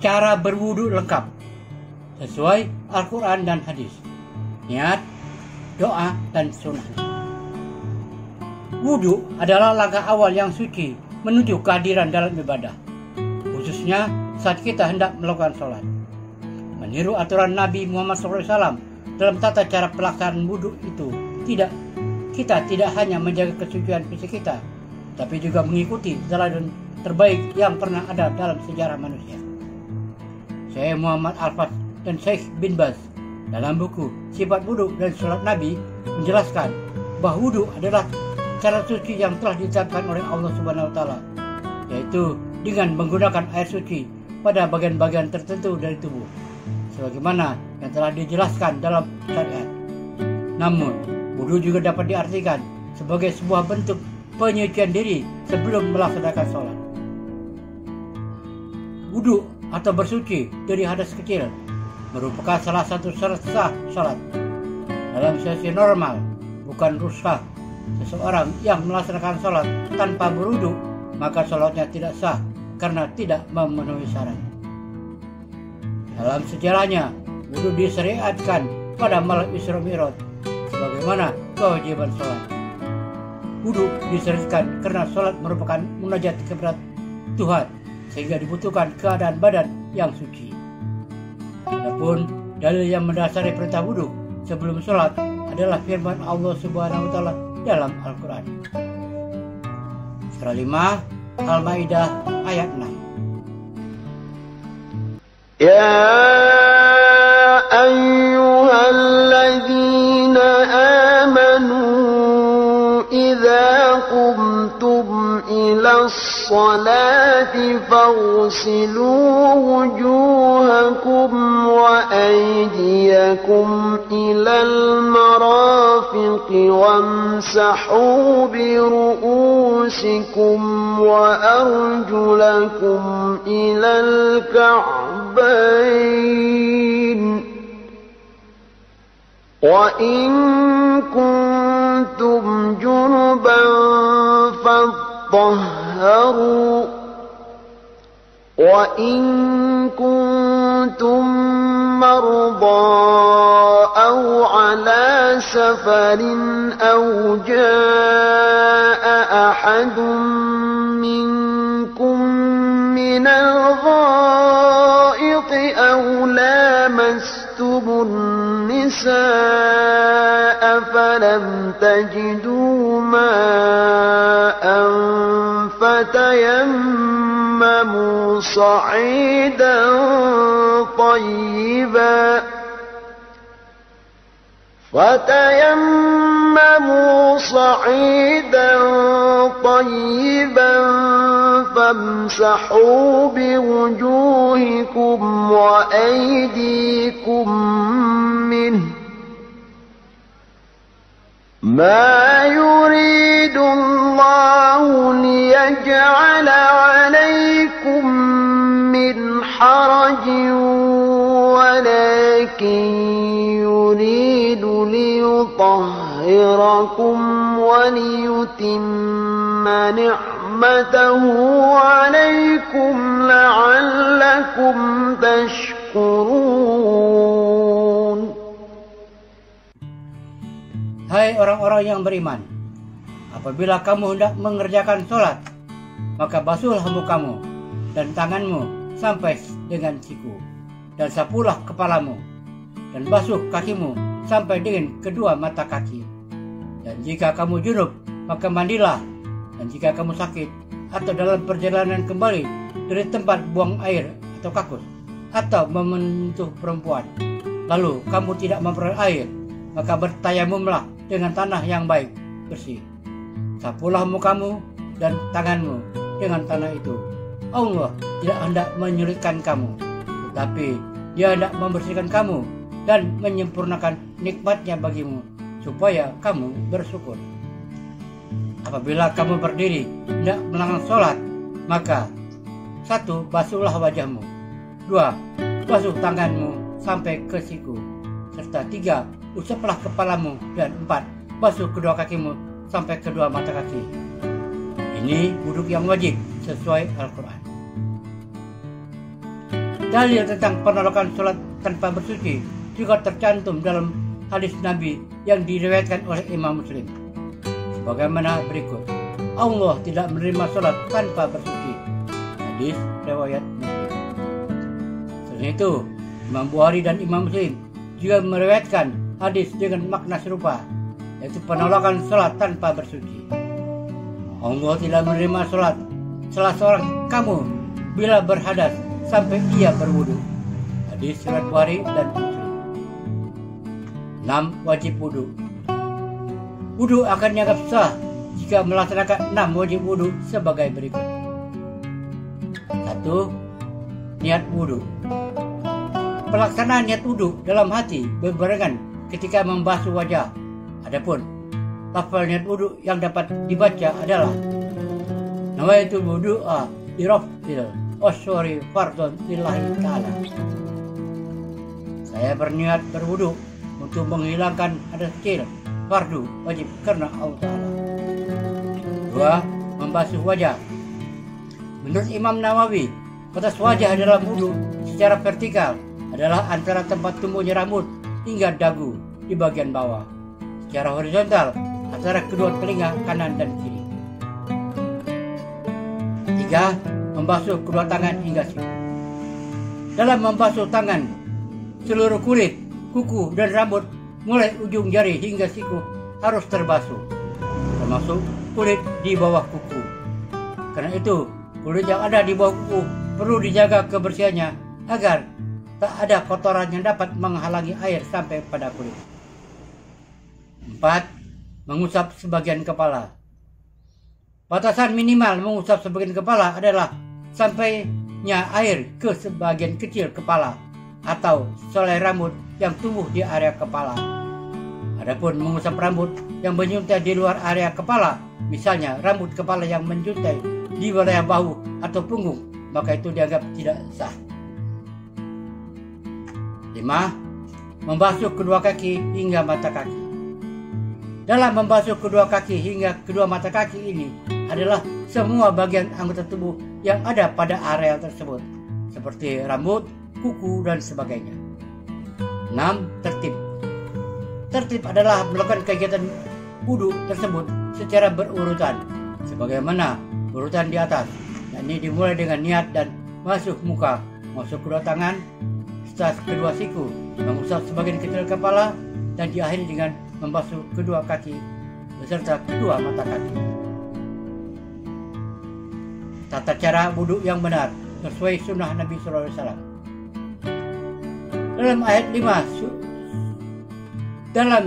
cara berwudu lengkap sesuai Al-Quran dan hadis, niat, doa, dan sunnah. Wudu adalah langkah awal yang suci menuju kehadiran dalam ibadah, khususnya saat kita hendak melakukan sholat. Meniru aturan Nabi Muhammad SAW dalam tata cara pelaksanaan wudu itu, kita tidak hanya menjaga kesucian fisik kita, tapi juga mengikuti jalan terbaik yang pernah ada dalam sejarah manusia. Syekh Muhammad Al-Fath dan Syekh bin Baz dalam buku Sifat Wudu dan Sholat Nabi menjelaskan bahwa wudu adalah cara suci yang telah ditetapkan oleh Allah Subhanahu wa taala, yaitu dengan menggunakan air suci pada bagian-bagian tertentu dari tubuh, sebagaimana yang telah dijelaskan dalam syariat. Namun, wudu juga dapat diartikan sebagai sebuah bentuk penyucian diri sebelum melaksanakan sholat. Wudu atau bersuci dari hadas kecil merupakan salah satu syarat sah sholat. Dalam situasi normal, bukan rusak, seseorang yang melaksanakan sholat tanpa berwudu, maka sholatnya tidak sah karena tidak memenuhi syarat. Dalam sejarahnya, wudu disyariatkan pada malam Isra Mi'raj sebagaimana kewajiban sholat. Wudu disyariatkan karena sholat merupakan munajat kepada Tuhan, sehingga dibutuhkan keadaan badan yang suci. Adapun dalil yang mendasari perintah wudu sebelum sholat adalah firman Allah Subhanahu wa taala dalam Al-Quran. Surah 5 Al-Maidah ayat 6. Ya ayyuhalladzina amanu idza qumtum ilas salati faghsilu wujuhakum wa aydiyakum ilal marafiqi wamsahu bi ru'usikum wa arjulakum ilal ka'bayn wa in kuntum junuban fatahharu wa in kuntum marda aw ala safarin aw jaa ahadun minkum minal ghaiti aw lamastumun nisaa falam tajidu ma'an fatayammamu sa'idan طيبا فامسحوا بوجوهكم وأيديكم منه ما يريد الله ليجعل عليكم من حرج ولكن يريد ليطهركم وليتم نعمته عليكم لعلكم تشكرون. Hai orang-orang yang beriman, apabila kamu hendak mengerjakan sholat, maka basuhlah mukamu dan tanganmu sampai dengan siku, dan sapulah kepalamu, dan basuh kakimu sampai dengan kedua mata kaki. Dan jika kamu junub, maka mandilah. Dan jika kamu sakit atau dalam perjalanan kembali dari tempat buang air atau kakus, atau menyentuh perempuan, lalu kamu tidak memperoleh air, maka bertayamumlah dengan tanah yang baik, bersih. Sapulah mukamu dan tanganmu dengan tanah itu. Allah tidak hendak menyulitkan kamu, tetapi Dia hendak membersihkan kamu dan menyempurnakan nikmat-Nya bagimu, supaya kamu bersyukur. Apabila kamu berdiri hendak melakukan sholat, maka 1. Basuhlah wajahmu, 2. Basuh tanganmu sampai ke siku, serta 3. Usaplah kepalamu, dan 4. Basuh kedua kakimu sampai kedua mata kaki. Ini wudhu yang wajib sesuai Al-Quran. Dalil tentang penolakan sholat tanpa bersuci juga tercantum dalam hadis Nabi yang diriwayatkan oleh Imam Muslim. Sebagaimana berikut: Allah tidak menerima sholat tanpa bersuci. Hadis riwayat Muslim. Selain itu, Imam Bukhari dan Imam Muslim juga meriwayatkan hadis dengan makna serupa, yaitu penolakan sholat tanpa bersuci. Allah tidak menerima sholat salah seorang kamu bila berhadas sampai ia berwudu. Hadis riwayat Bukhari dan Muslim. 6. Wajib wudu. Wudu akan dianggap sah jika melaksanakan 6 wajib wudu sebagai berikut. 1. Niat wudu. Pelaksanaan niat wudu dalam hati berbarengan ketika membasuh wajah. Adapun lafal niat wudu yang dapat dibaca adalah nawaitul wudu'a liraf'il asyhari fardhon lillahi ta'ala. Saya berniat berwudu untuk menghilangkan hadas kecil fardu wajib karena Allah Ta'ala. 2. Membasuh wajah. Menurut Imam Nawawi, batas wajah dalam wudu secara vertikal adalah antara tempat tumbuhnya rambut hingga dagu di bagian bawah, secara horizontal antara kedua telinga kanan dan kiri. 3. Membasuh kedua tangan hingga siku. Dalam membasuh tangan, seluruh kulit, kuku, dan rambut mulai ujung jari hingga siku harus terbasuh, termasuk kulit di bawah kuku. Karena itu, kulit yang ada di bawah kuku perlu dijaga kebersihannya agar tak ada kotoran yang dapat menghalangi air sampai pada kulit. 4. Mengusap sebagian kepala. Batasan minimal mengusap sebagian kepala adalah sampainya air ke sebagian kecil kepala atau selai rambut yang tumbuh di area kepala. Adapun mengusap rambut yang menyuntai di luar area kepala, misalnya rambut kepala yang menjuntai di wilayah bahu atau punggung, maka itu dianggap tidak sah. 5. Membasuh kedua kaki hingga mata kaki. Dalam membasuh kedua kaki hingga kedua mata kaki ini adalah semua bagian anggota tubuh yang ada pada area tersebut, seperti rambut, kuku, dan sebagainya. 6. Tertib. Tertib adalah melakukan kegiatan wudu tersebut secara berurutan, sebagaimana urutan di atas, yakni dimulai dengan niat dan basuh muka, basuh kedua tangan, setelah kedua siku, mengusap sebagian kecil kepala, dan diakhiri dengan membasuh kedua kaki beserta kedua mata kaki. Tata cara wudu yang benar sesuai sunnah Nabi SAW. Dalam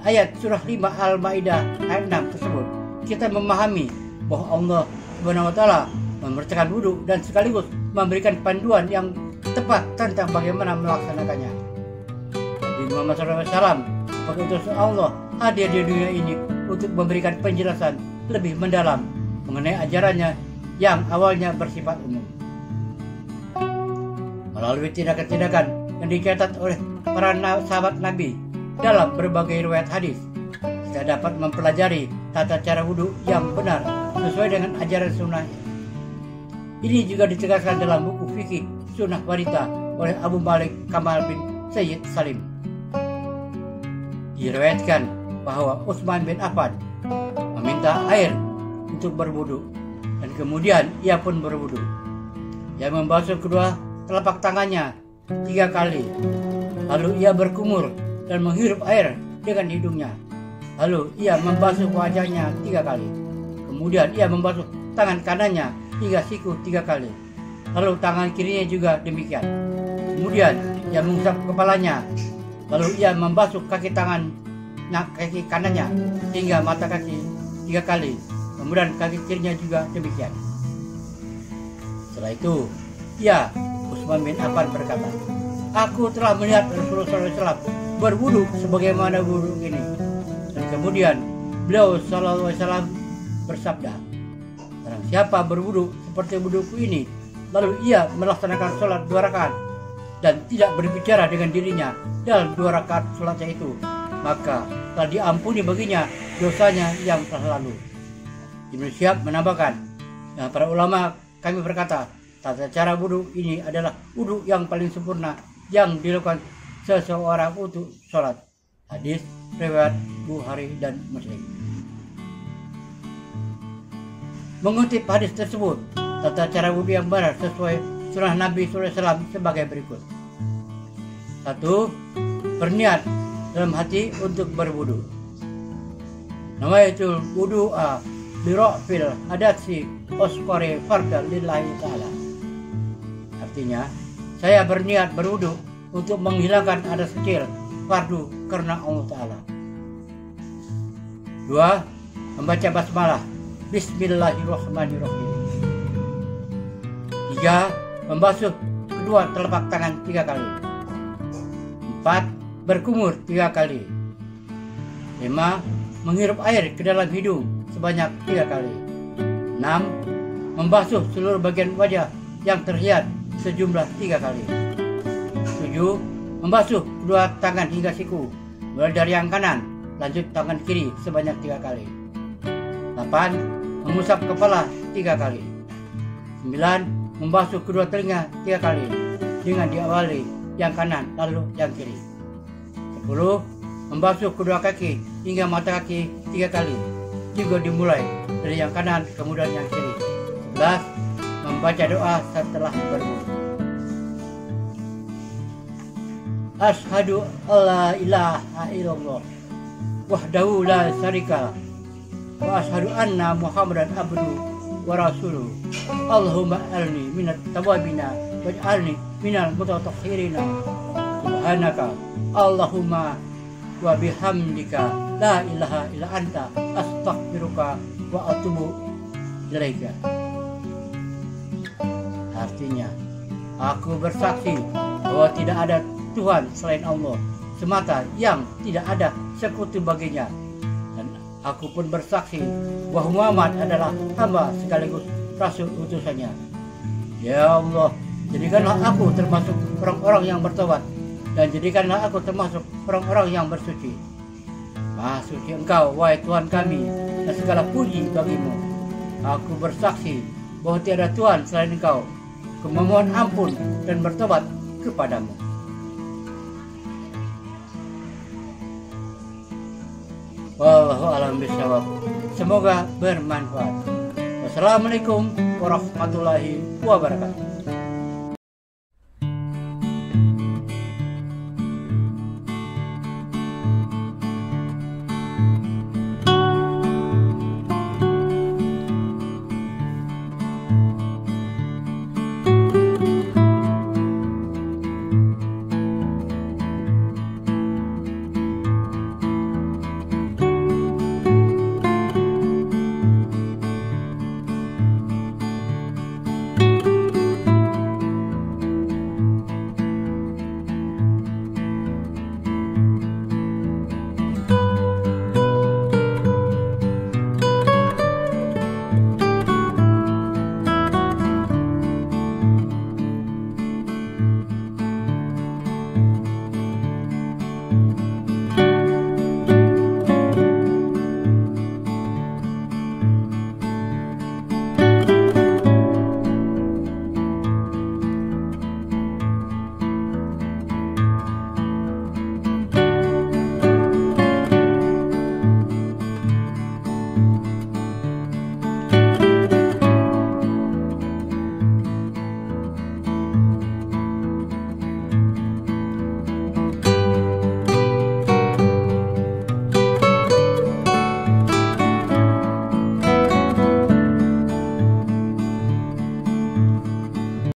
ayat surah 5 Al-Maidah ayat 6 tersebut, kita memahami bahwa Allah Subhanahu wa Ta'ala memerintahkan wudu dan sekaligus memberikan panduan yang tepat tentang bagaimana melaksanakannya. Nabi Muhammad SAW sebagai utusan Allah hadir di dunia ini untuk memberikan penjelasan lebih mendalam mengenai ajarannya yang awalnya bersifat umum. Melalui tindakan-tindakan yang dicatat oleh para sahabat Nabi dalam berbagai riwayat hadis, kita dapat mempelajari tata cara wudu yang benar sesuai dengan ajaran sunnah. Ini juga ditegaskan dalam buku fikih Sunnah Wanita oleh Abu Malik Kamal bin Sayyid Salim. Diriwayatkan bahwa Utsman bin Affan meminta air untuk berwudu dan kemudian ia pun berwudu. Ia membasuh kedua telapak tangannya 3 kali, lalu ia berkumur dan menghirup air dengan hidungnya. Lalu ia membasuh wajahnya 3 kali. Kemudian ia membasuh tangan kanannya hingga siku 3 kali. Lalu tangan kirinya juga demikian. Kemudian ia mengusap kepalanya. Lalu ia membasuh kaki kanannya hingga mata kaki 3 kali. Kemudian kaki kirinya juga demikian. Setelah itu, Utsman bin Affan berkata, "Aku telah melihat Rasulullah SAW berwudu sebagaimana wudu ini." Dan kemudian beliau SAW bersabda, "Barang siapa berwudu seperti wuduku ini, lalu ia melaksanakan sholat 2 rakaat dan tidak berbicara dengan dirinya dalam 2 rakaat sholatnya itu, maka telah diampuni baginya dosanya yang telah lalu." Ibnu Syihab menambahkan, para ulama kami berkata, Tata cara wudhu ini adalah wudhu yang paling sempurna yang dilakukan seseorang untuk sholat. Hadis riwayat Bukhari dan Muslim. Mengutip hadis tersebut, tata cara wudhu yang benar sesuai sunnah Nabi SAW sebagai berikut. 1. Berniat dalam hati untuk berwudhu. Nawaitul wudu'a birofil hadatsi oskore farda lillahi ta'ala. Artinya, saya berniat berwudhu untuk menghilangkan hadas kecil fardu karena Allah Ta'ala. 2. Membaca basmalah Bismillahirrahmanirrahim. 3. Membasuh kedua telapak tangan 3 kali. 4. Berkumur 3 kali. 5. Menghirup air ke dalam hidung sebanyak 3 kali. 6. Membasuh seluruh bagian wajah yang terlihat sejumlah 3 kali. 7. Membasuh kedua tangan hingga siku, mulai dari yang kanan, lanjut tangan kiri sebanyak 3 kali. 8. Mengusap kepala 3 kali. 9. Membasuh kedua telinga 3 kali, dengan diawali yang kanan lalu yang kiri. 10. Membasuh kedua kaki hingga mata kaki 3 kali, juga dimulai dari yang kanan kemudian yang kiri. 11. Membaca doa setelah berwudu. Asyhadu alla ilaha illallah wahdahu la syarika wa asyhadu anna Muhammadan abduhu wa rasuluh. Allahumma alni minat tawabina waj'alni minal mutatahhirina. Subhanaka Allahumma wa bihamdika la ilaha illa anta astaghfiruka wa atubu ilaika. Artinya, aku bersaksi bahwa tidak ada Tuhan selain Allah semata yang tidak ada sekutu baginya, dan aku pun bersaksi bahwa Muhammad adalah hamba sekaligus rasul utusannya. Ya Allah, jadikanlah aku termasuk orang-orang yang bertobat, dan jadikanlah aku termasuk orang-orang yang bersuci. Maha suci Engkau, wahai Tuhan kami, dan segala puji bagimu. Aku bersaksi bahwa tiada Tuhan selain Engkau. Aku memohon ampun dan bertobat kepadamu. Wallahu a'lam bishawab. Semoga bermanfaat. Wassalamualaikum warahmatullahi wabarakatuh.